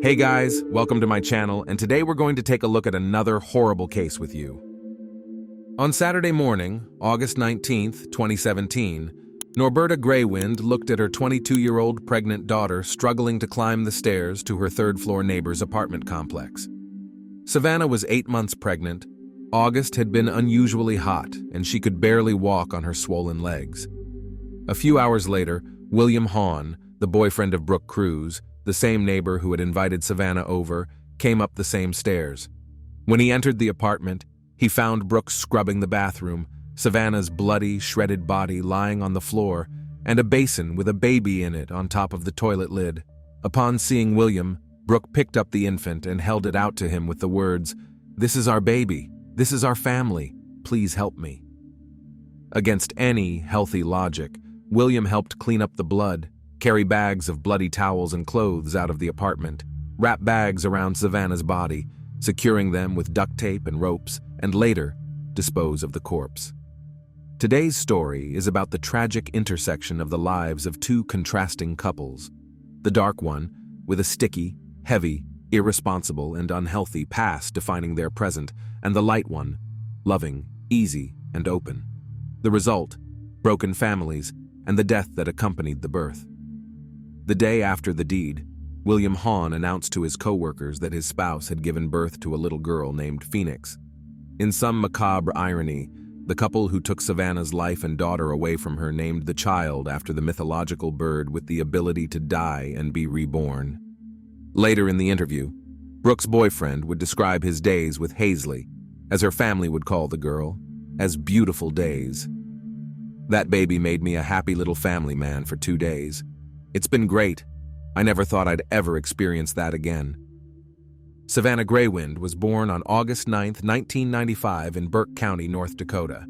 Hey guys, welcome to my channel, and today we're going to take a look at another horrible case with you. On Saturday morning, August 19th, 2017, Norberta Greywind looked at her 22-year-old pregnant daughter struggling to climb the stairs to her third-floor neighbor's apartment complex. Savannah was 8 months pregnant. August had been unusually hot, and she could barely walk on her swollen legs. A few hours later, William Hahn, the boyfriend of Brooke Cruz, the same neighbor who had invited Savannah over, came up the same stairs. When he entered the apartment, he found Brooke scrubbing the bathroom, Savannah's bloody, shredded body lying on the floor, and a basin with a baby in it on top of the toilet lid. Upon seeing William, Brooke picked up the infant and held it out to him with the words, "This is our baby. This is our family. Please help me." Against any healthy logic, William helped clean up the blood, carry bags of bloody towels and clothes out of the apartment, wrap bags around Savannah's body, securing them with duct tape and ropes, and later dispose of the corpse. Today's story is about the tragic intersection of the lives of two contrasting couples. The dark one, with a sticky, heavy, irresponsible, and unhealthy past defining their present, and the light one, loving, easy, and open. The result, broken families, and the death that accompanied the birth. The day after the deed, William Hahn announced to his co-workers that his spouse had given birth to a little girl named Phoenix. In some macabre irony, the couple who took Savannah's life and daughter away from her named the child after the mythological bird with the ability to die and be reborn. Later in the interview, Brooke's boyfriend would describe his days with Hazley, as her family would call the girl, as beautiful days. "That baby made me a happy little family man for 2 days. It's been great. I never thought I'd ever experience that again." Savanna Greywind was born on August 9, 1995 in Burke County, North Dakota.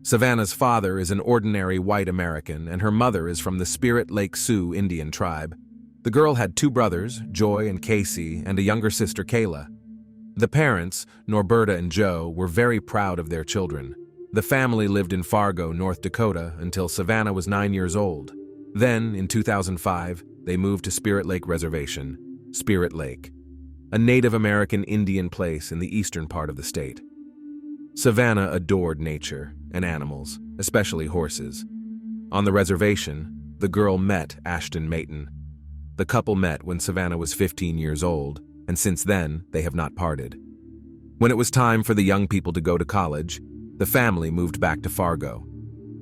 Savannah's father is an ordinary white American, and her mother is from the Spirit Lake Sioux Indian tribe. The girl had 2 brothers, Joy and Casey, and a younger sister, Kayla. The parents, Norberta and Joe, were very proud of their children. The family lived in Fargo, North Dakota, until Savannah was 9 years old. Then, in 2005, they moved to Spirit Lake Reservation, Spirit Lake, a Native American Indian place in the eastern part of the state. Savannah adored nature and animals, especially horses. On the reservation, the girl met Ashton Mayton. The couple met when Savannah was 15 years old, and since then, they have not parted. When it was time for the young people to go to college, the family moved back to Fargo.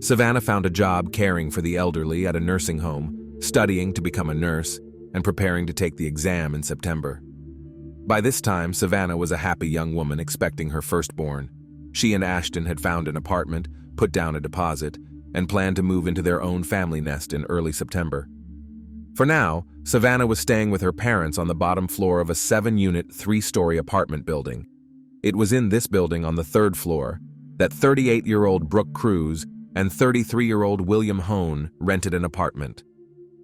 Savannah found a job caring for the elderly at a nursing home, studying to become a nurse, and preparing to take the exam in September. By this time, Savannah was a happy young woman expecting her firstborn. She and Ashton had found an apartment, put down a deposit, and planned to move into their own family nest in early September. For now, Savannah was staying with her parents on the bottom floor of a 7-unit, 3-story apartment building. It was in this building on the 3rd floor that 38-year-old Brooke Cruz and 33-year-old William Hahn rented an apartment.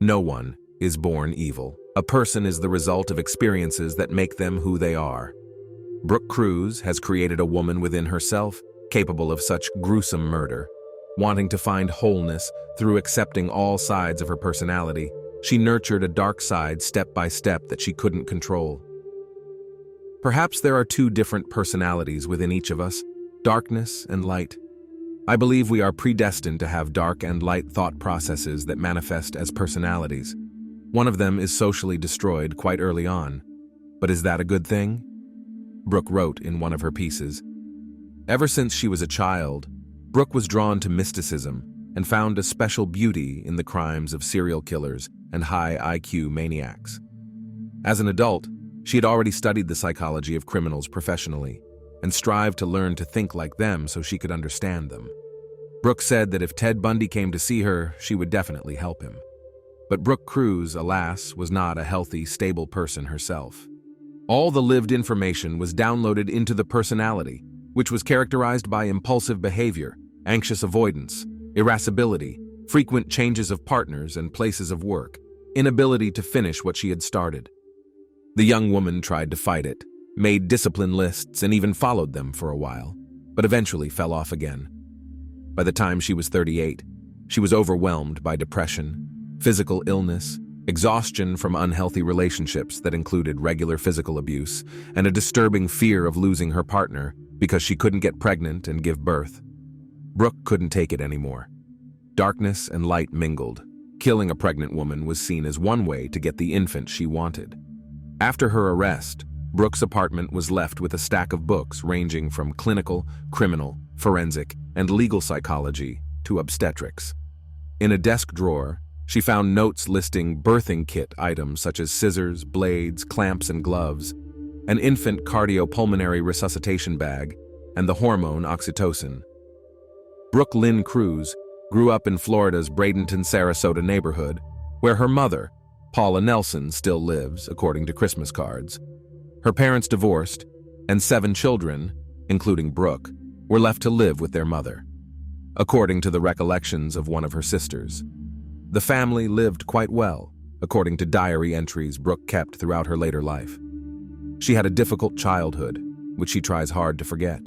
No one is born evil. A person is the result of experiences that make them who they are. Brooke Cruz has created a woman within herself capable of such gruesome murder. Wanting to find wholeness through accepting all sides of her personality, she nurtured a dark side step by step that she couldn't control. Perhaps there are 2 different personalities within each of us, darkness and light. I believe we are predestined to have dark and light thought processes that manifest as personalities. One of them is socially destroyed quite early on. But is that a good thing? Brooke wrote in one of her pieces, "Ever since she was a child, Brooke was drawn to mysticism and found a special beauty in the crimes of serial killers and high IQ maniacs. As an adult, she had already studied the psychology of criminals professionally and strived to learn to think like them so she could understand them. Brooke said that if Ted Bundy came to see her, she would definitely help him. But Brooke Cruz, alas, was not a healthy, stable person herself. All the lived information was downloaded into the personality, which was characterized by impulsive behavior, anxious avoidance, irascibility, frequent changes of partners and places of work, inability to finish what she had started. The young woman tried to fight it, made discipline lists and even followed them for a while, but eventually fell off again. By the time she was 38, She was overwhelmed by depression, physical illness, exhaustion from unhealthy relationships that included regular physical abuse, and a disturbing fear of losing her partner because she couldn't get pregnant and give birth. Brooke couldn't take it anymore. Darkness and light mingled. Killing a pregnant woman was seen as one way to get the infant she wanted. After her arrest, Brooke's apartment was left with a stack of books ranging from clinical, criminal, forensic, and legal psychology to obstetrics. In a desk drawer, she found notes listing birthing kit items such as scissors, blades, clamps, and gloves, an infant cardiopulmonary resuscitation bag, and the hormone oxytocin. Brooke Lynn Cruz grew up in Florida's Bradenton, Sarasota neighborhood, where her mother, Paula Nelson, still lives, according to Christmas cards. Her parents divorced, and 7 children, including Brooke, were left to live with their mother, according to the recollections of one of her sisters. The family lived quite well, according to diary entries Brooke kept throughout her later life. She had a difficult childhood, which she tries hard to forget.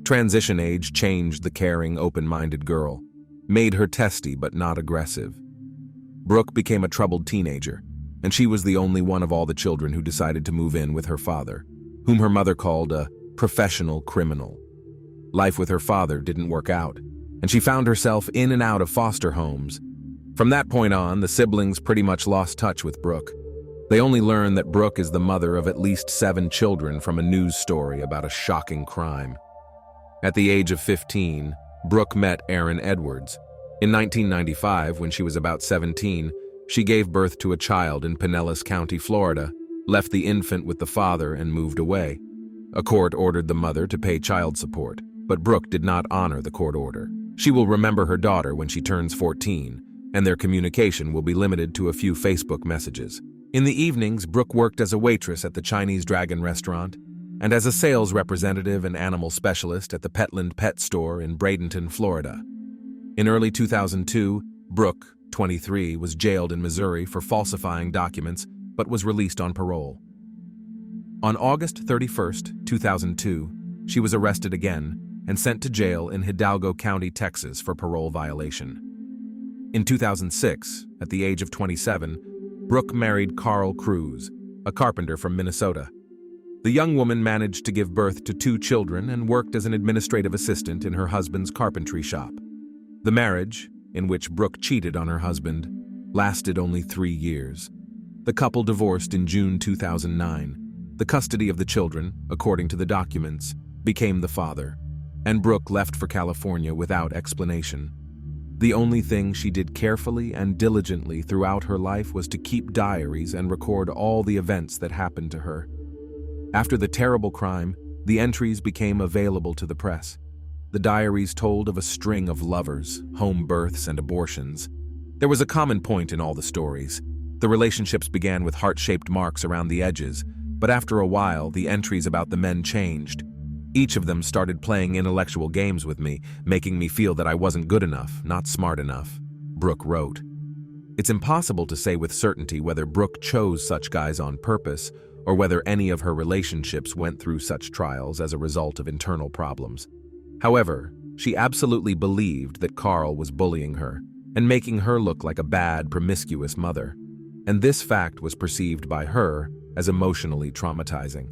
Transition age changed the caring, open-minded girl, made her testy but not aggressive. Brooke became a troubled teenager, and she was the only one of all the children who decided to move in with her father, whom her mother called a professional criminal. Life with her father didn't work out, and she found herself in and out of foster homes. From that point on, the siblings pretty much lost touch with Brooke. They only learned that Brooke is the mother of at least 7 children from a news story about a shocking crime. At the age of 15, Brooke met Aaron Edwards. In 1995, when she was about 17, she gave birth to a child in Pinellas County, Florida, left the infant with the father, and moved away. A court ordered the mother to pay child support, but Brooke did not honor the court order. She will remember her daughter when she turns 14, and their communication will be limited to a few Facebook messages. In the evenings, Brooke worked as a waitress at the Chinese Dragon restaurant and as a sales representative and animal specialist at the Petland Pet Store in Bradenton, Florida. In early 2002, Brooke, 23, was jailed in Missouri for falsifying documents but was released on parole. On August 31, 2002, she was arrested again and sent to jail in Hidalgo County, Texas for parole violation. In 2006, at the age of 27, Brooke married Carl Cruz, a carpenter from Minnesota. The young woman managed to give birth to 2 children and worked as an administrative assistant in her husband's carpentry shop. The marriage, in which Brooke cheated on her husband, lasted only 3 years. The couple divorced in June 2009. The custody of the children, according to the documents, became the father, and Brooke left for California without explanation. The only thing she did carefully and diligently throughout her life was to keep diaries and record all the events that happened to her. After the terrible crime, the entries became available to the press. The diaries told of a string of lovers, home births, and abortions. There was a common point in all the stories. The relationships began with heart-shaped marks around the edges, but after a while, the entries about the men changed. Each of them started playing intellectual games with me, making me feel that I wasn't good enough, not smart enough, Brooke wrote. It's impossible to say with certainty whether Brooke chose such guys on purpose or whether any of her relationships went through such trials as a result of internal problems. However, she absolutely believed that Carl was bullying her and making her look like a bad, promiscuous mother, and this fact was perceived by her as emotionally traumatizing.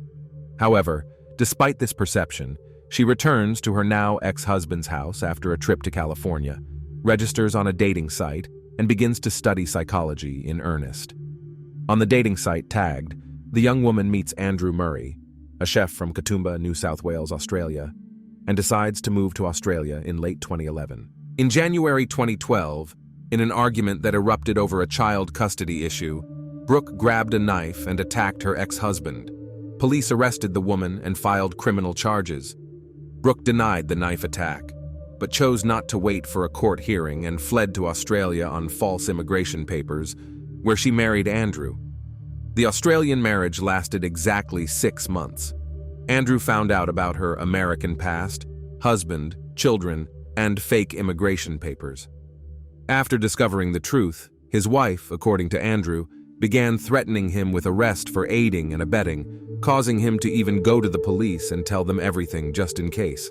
However, despite this perception, she returns to her now ex-husband's house after a trip to California, registers on a dating site, and begins to study psychology in earnest. On the dating site tagged, the young woman meets Andrew Murray, a chef from Katoomba, New South Wales, Australia, and decides to move to Australia in late 2011. In January 2012, in an argument that erupted over a child custody issue, Brooke grabbed a knife and attacked her ex-husband. Police arrested the woman and filed criminal charges. Brooke denied the knife attack, but chose not to wait for a court hearing and fled to Australia on false immigration papers, where she married Andrew. The Australian marriage lasted exactly 6 months. Andrew found out about her American past, husband, children, and fake immigration papers. After discovering the truth, his wife, according to Andrew, began threatening him with arrest for aiding and abetting, causing him to even go to the police and tell them everything just in case.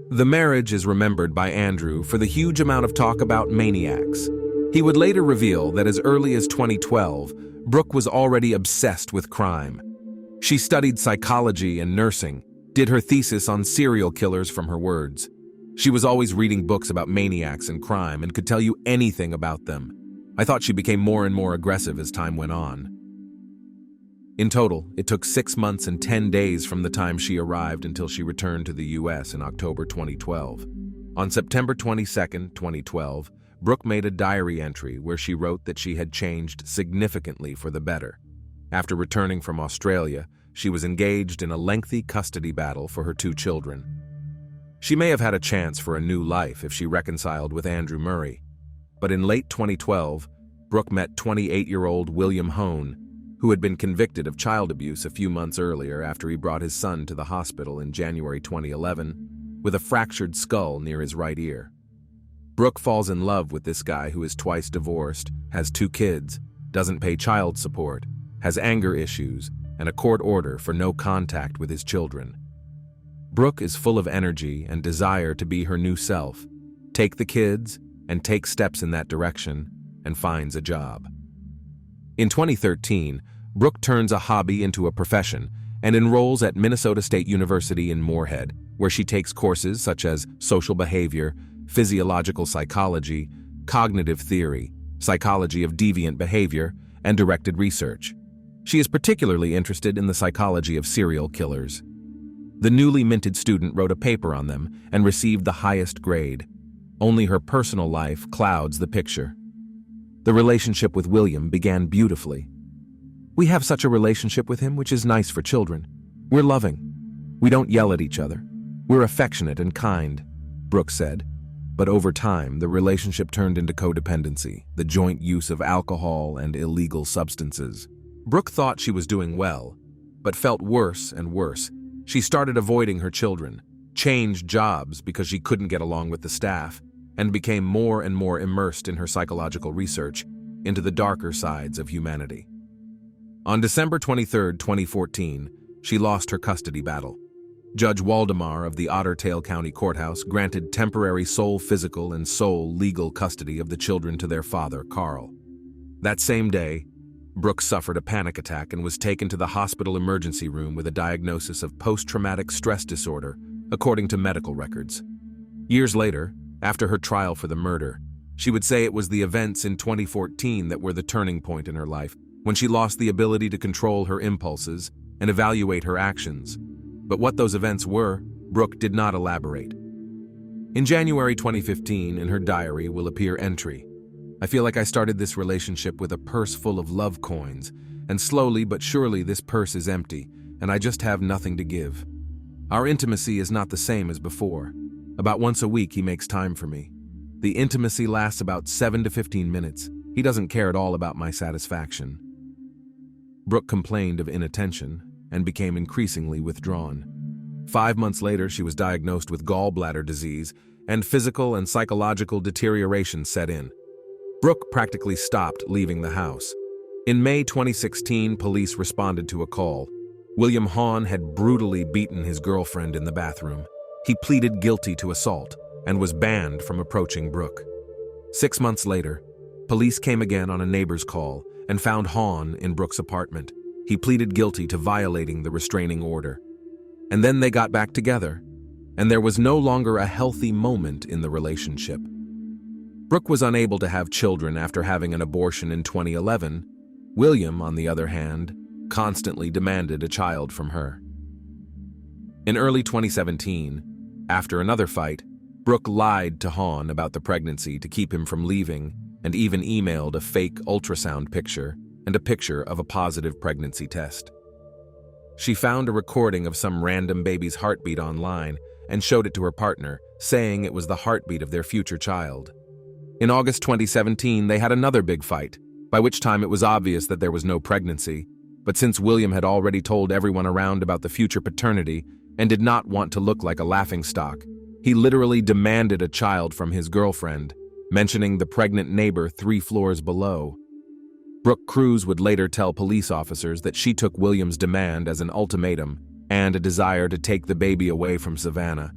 The marriage is remembered by Andrew for the huge amount of talk about maniacs. He would later reveal that as early as 2012, Brooke was already obsessed with crime. She studied psychology and nursing, did her thesis on serial killers from her words. She was always reading books about maniacs and crime and could tell you anything about them. I thought she became more and more aggressive as time went on. In total, it took 6 months and 10 days from the time she arrived until she returned to the U.S. in October 2012. On September 22, 2012, Brooke made a diary entry where she wrote that she had changed significantly for the better. After returning from Australia, she was engaged in a lengthy custody battle for her 2 children. She may have had a chance for a new life if she reconciled with Andrew Murray. But in late 2012, Brooke met 28-year-old William Hone, who had been convicted of child abuse a few months earlier after he brought his son to the hospital in January 2011 with a fractured skull near his right ear. Brooke falls in love with this guy who is twice divorced, has 2 kids, doesn't pay child support, has anger issues, and a court order for no contact with his children. Brooke is full of energy and desire to be her new self, take the kids, and take steps in that direction, and finds a job. In 2013, Brooke turns a hobby into a profession and enrolls at Minnesota State University in Moorhead, where she takes courses such as social behavior, physiological psychology, cognitive theory, psychology of deviant behavior, and directed research. She is particularly interested in the psychology of serial killers. The newly minted student wrote a paper on them and received the highest grade. Only her personal life clouds the picture. The relationship with William began beautifully. "We have such a relationship with him, which is nice for children. We're loving. We don't yell at each other. We're affectionate and kind," Brooke said. But over time, the relationship turned into codependency, the joint use of alcohol and illegal substances. Brooke thought she was doing well, but felt worse and worse. She started avoiding her children, changed jobs because she couldn't get along with the staff, and became more and more immersed in her psychological research into the darker sides of humanity. On December 23, 2014, she lost her custody battle. Judge Waldemar of the Otter Tail County Courthouse granted temporary sole physical and sole legal custody of the children to their father, Carl. That same day, Brooke suffered a panic attack and was taken to the hospital emergency room with a diagnosis of post-traumatic stress disorder, according to medical records. Years later, after her trial for the murder, she would say it was the events in 2014 that were the turning point in her life, when she lost the ability to control her impulses and evaluate her actions. But what those events were, Brooke did not elaborate. In January 2015, in her diary will appear entry, "I feel like I started this relationship with a purse full of love coins, and slowly but surely this purse is empty, and I just have nothing to give. Our intimacy is not the same as before. About once a week he makes time for me. The intimacy lasts about 7 to 15 minutes. He doesn't care at all about my satisfaction." Brooke complained of inattention and became increasingly withdrawn. 5 months later, she was diagnosed with gallbladder disease, and physical and psychological deterioration set in. Brooke practically stopped leaving the house. In May 2016, police responded to a call. William Hahn had brutally beaten his girlfriend in the bathroom. He pleaded guilty to assault and was banned from approaching Brooke. 6 months later, police came again on a neighbor's call and found Hahn in Brooke's apartment. He pleaded guilty to violating the restraining order. And then they got back together, and there was no longer a healthy moment in the relationship. Brooke was unable to have children after having an abortion in 2011. William, on the other hand, constantly demanded a child from her. In early 2017, after another fight, Brooke lied to Hahn about the pregnancy to keep him from leaving, and even emailed a fake ultrasound picture and a picture of a positive pregnancy test. She found a recording of some random baby's heartbeat online and showed it to her partner, saying it was the heartbeat of their future child. In August 2017, they had another big fight, by which time it was obvious that there was no pregnancy, but since William had already told everyone around about the future paternity and did not want to look like a laughingstock, he literally demanded a child from his girlfriend, mentioning the pregnant neighbor 3 floors below. Brooke Cruz would later tell police officers that she took William's demand as an ultimatum and a desire to take the baby away from Savannah.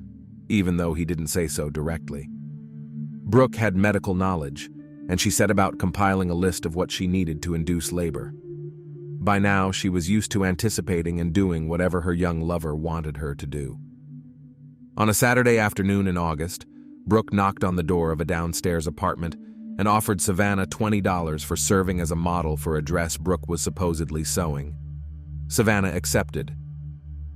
even though he didn't say so directly. Brooke had medical knowledge, and she set about compiling a list of what she needed to induce labor. By now, she was used to anticipating and doing whatever her young lover wanted her to do. On a Saturday afternoon in August, Brooke knocked on the door of a downstairs apartment and offered Savannah $20 for serving as a model for a dress Brooke was supposedly sewing. Savannah accepted.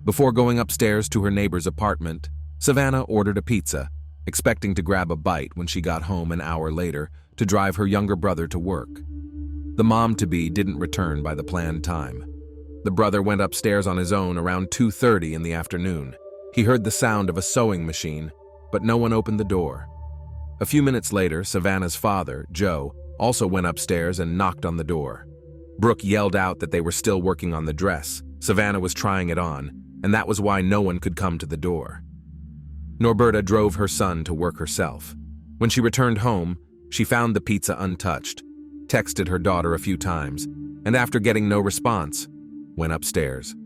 Before going upstairs to her neighbor's apartment, Savannah ordered a pizza, expecting to grab a bite when she got home an hour later to drive her younger brother to work. The mom-to-be didn't return by the planned time. The brother went upstairs on his own around 2:30 in the afternoon. He heard the sound of a sewing machine, but no one opened the door. A few minutes later, Savannah's father, Joe, also went upstairs and knocked on the door. Brooke yelled out that they were still working on the dress. Savannah was trying it on, and that was why no one could come to the door. Norberta drove her son to work herself. When she returned home, she found the pizza untouched, texted her daughter a few times, and after getting no response, went upstairs.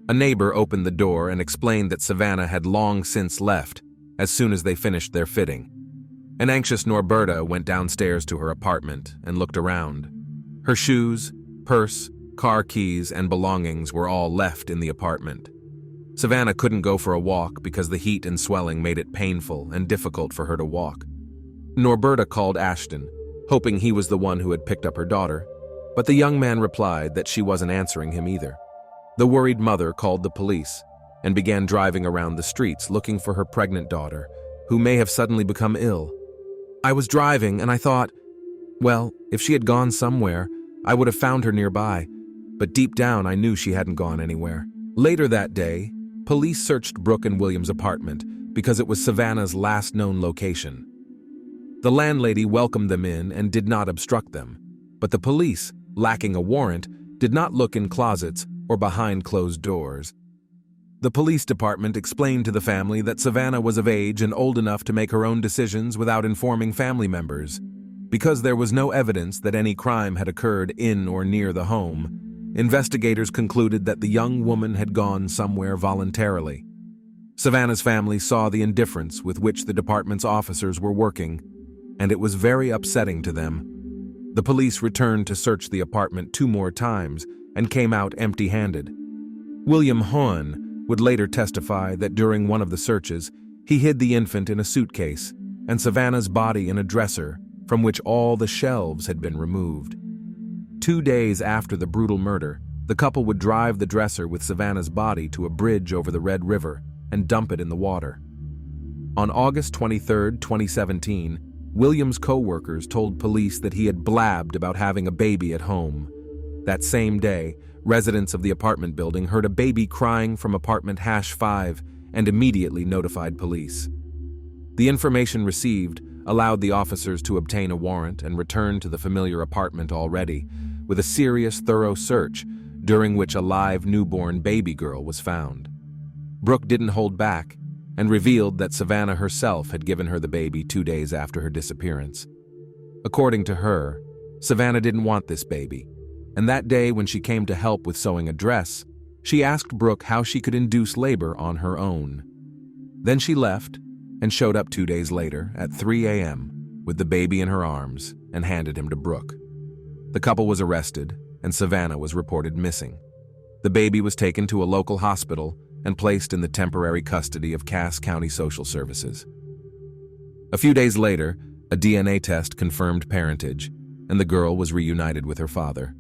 A neighbor opened the door and explained that Savannah had long since left as soon as they finished their fitting. An anxious Norberta went downstairs to her apartment and looked around. Her shoes, purse, car keys, and belongings were all left in the apartment. Savannah couldn't go for a walk because the heat and swelling made it painful and difficult for her to walk. Norberta called Ashton, hoping he was the one who had picked up her daughter, but the young man replied that she wasn't answering him either. The worried mother called the police and began driving around the streets looking for her pregnant daughter, who may have suddenly become ill. "I was driving and I thought, well, if she had gone somewhere, I would have found her nearby, but deep down I knew she hadn't gone anywhere." Later that day, police searched Brooke and William's apartment because it was Savannah's last known location. The landlady welcomed them in and did not obstruct them, but the police, lacking a warrant, did not look in closets or behind closed doors. The police department explained to the family that Savannah was of age and old enough to make her own decisions without informing family members. Because there was no evidence that any crime had occurred in or near the home, investigators concluded that the young woman had gone somewhere voluntarily. Savannah's family saw the indifference with which the department's officers were working, and it was very upsetting to them. The police returned to search the apartment 2 more times and came out empty-handed. William Hohn would later testify that during one of the searches, he hid the infant in a suitcase and Savannah's body in a dresser from which all the shelves had been removed. 2 days after the brutal murder, the couple would drive the dresser with Savannah's body to a bridge over the Red River and dump it in the water. On August 23, 2017, William's co-workers told police that he had blabbed about having a baby at home. That same day, residents of the apartment building heard a baby crying from apartment #5 and immediately notified police. The information received allowed the officers to obtain a warrant and return to the familiar apartment already, with a serious, thorough search, during which a live newborn baby girl was found. Brooke didn't hold back and revealed that Savannah herself had given her the baby 2 days after her disappearance. According to her, Savannah didn't want this baby, and that day when she came to help with sewing a dress, she asked Brooke how she could induce labor on her own. Then she left and showed up 2 days later at 3 a.m. with the baby in her arms and handed him to Brooke. The couple was arrested, and Savannah was reported missing. The baby was taken to a local hospital and placed in the temporary custody of Cass County Social Services. A few days later, a DNA test confirmed parentage, and the girl was reunited with her father.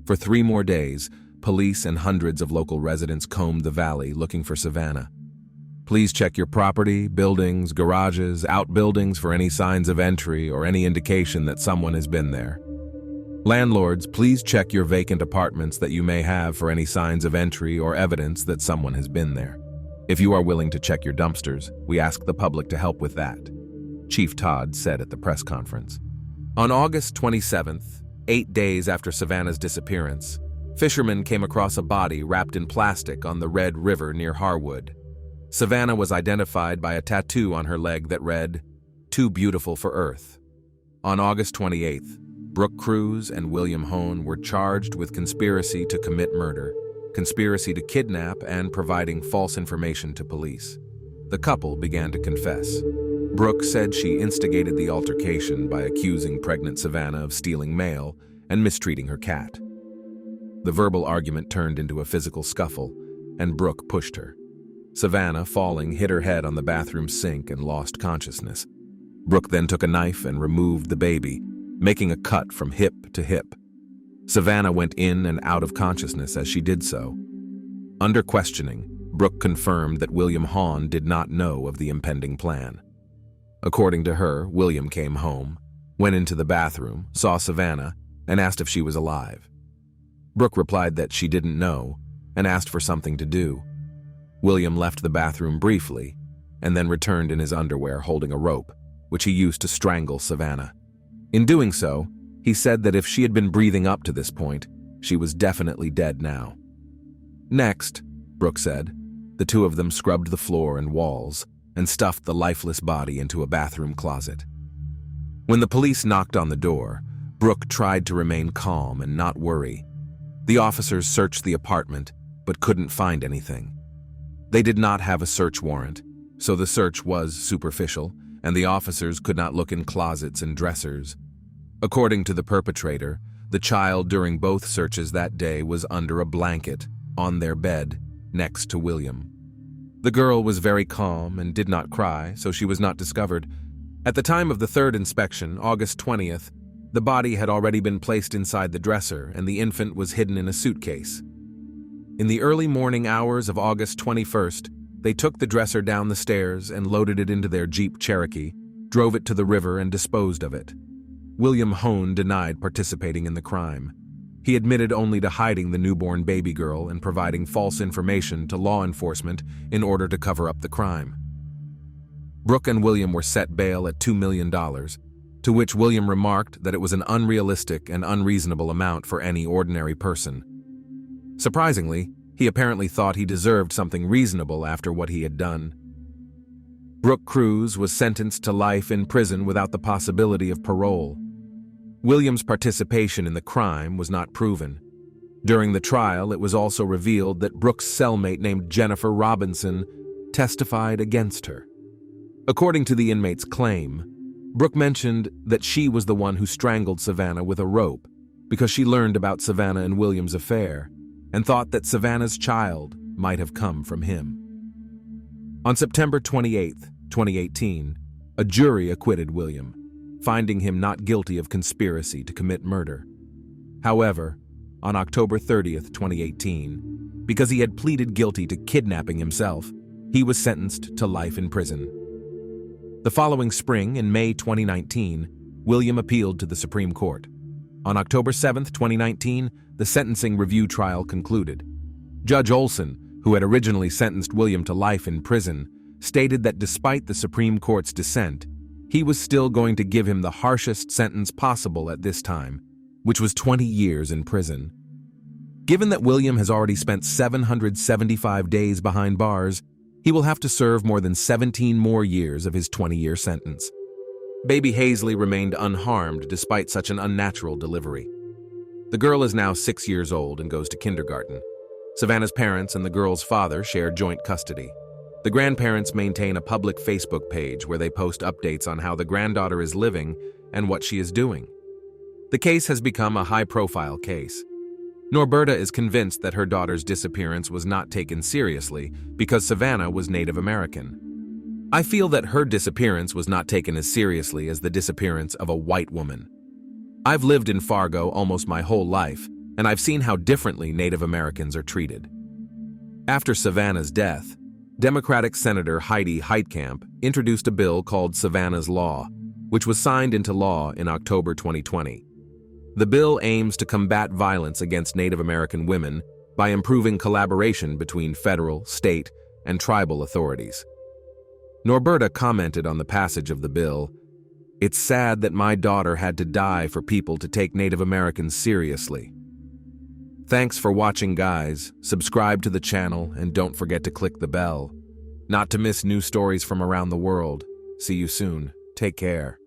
For 3 more days, police and hundreds of local residents combed the valley looking for Savannah. Please check your property, buildings, garages, outbuildings for any signs of entry or any indication that someone has been there. Landlords, please check your vacant apartments that you may have for any signs of entry or evidence that someone has been there. If you are willing to check your dumpsters, we ask the public to help with that, Chief Todd said at the press conference. On August 27th, 8 days after Savannah's disappearance, fishermen came across a body wrapped in plastic on the Red River near Harwood. Savannah was identified by a tattoo on her leg that read, "Too beautiful for Earth." On August 28th, Brooke Cruz and William Hohn were charged with conspiracy to commit murder, conspiracy to kidnap, and providing false information to police. the couple began to confess. Brooke said she instigated the altercation by accusing pregnant Savannah of stealing mail and mistreating her cat. The verbal argument turned into a physical scuffle, and Brooke pushed her. Savannah, falling, hit her head on the bathroom sink and lost consciousness. Brooke then took a knife and removed the baby, making a cut from hip to hip. Savannah went in and out of consciousness as she did so. Under questioning, Brooke confirmed that William Hahn did not know of the impending plan. According to her, William came home, went into the bathroom, saw Savannah, and asked if she was alive. Brooke replied that she didn't know and asked for something to do. William left the bathroom briefly and then returned in his underwear holding a rope, which he used to strangle Savannah. In doing so, he said that if she had been breathing up to this point, she was definitely dead now. Next, Brooke said, the two of them scrubbed the floor and walls and stuffed the lifeless body into a bathroom closet. When the police knocked on the door, Brooke tried to remain calm and not worry. The officers searched the apartment but couldn't find anything. They did not have a search warrant, so the search was superficial, and the officers could not look in closets and dressers. According to the perpetrator, the child during both searches that day was under a blanket, on their bed, next to William. The girl was very calm and did not cry, so she was not discovered. At the time of the third inspection, August 20th, the body had already been placed inside the dresser and the infant was hidden in a suitcase. In the early morning hours of August 21st, they took the dresser down the stairs and loaded it into their Jeep Cherokee, drove it to the river and disposed of it. William Hahn denied participating in the crime. He admitted only to hiding the newborn baby girl and providing false information to law enforcement in order to cover up the crime. Brooke and William were set bail at $2 million, to which William remarked that it was an unrealistic and unreasonable amount for any ordinary person. Surprisingly, he apparently thought he deserved something reasonable after what he had done. Brooke Cruz was sentenced to life in prison without the possibility of parole. William's participation in the crime was not proven. During the trial, it was also revealed that Brooke's cellmate named Jennifer Robinson testified against her. According to the inmate's claim, Brooke mentioned that she was the one who strangled Savannah with a rope because she learned about Savannah and William's affair and thought that Savannah's child might have come from him. On September 28, 2018, a jury acquitted William, finding him not guilty of conspiracy to commit murder. However, on October 30, 2018, because he had pleaded guilty to kidnapping himself, he was sentenced to life in prison. The following spring, in May 2019, William appealed to the Supreme Court. On October 7, 2019, the sentencing review trial concluded. Judge Olson, who had originally sentenced William to life in prison, stated that despite the Supreme Court's dissent, he was still going to give him the harshest sentence possible at this time, which was 20 years in prison. Given that William has already spent 775 days behind bars, he will have to serve more than 17 more years of his 20-year sentence. Baby Hazley remained unharmed despite such an unnatural delivery. The girl is now 6 years old and goes to kindergarten. Savannah's parents and the girl's father share joint custody. The grandparents maintain a public Facebook page where they post updates on how the granddaughter is living and what she is doing. The case has become a high-profile case. Norberta is convinced that her daughter's disappearance was not taken seriously because Savannah was Native American. I feel that her disappearance was not taken as seriously as the disappearance of a white woman. I've lived in Fargo almost my whole life, and I've seen how differently Native Americans are treated. After Savannah's death, Democratic Senator Heidi Heitkamp introduced a bill called Savannah's Law, which was signed into law in October 2020. The bill aims to combat violence against Native American women by improving collaboration between federal, state, and tribal authorities. Norberta commented on the passage of the bill, "It's sad that my daughter had to die for people to take Native Americans seriously." Thanks for watching, guys. Subscribe to the channel and don't forget to click the bell. Not to miss new stories from around the world. See you soon. Take care.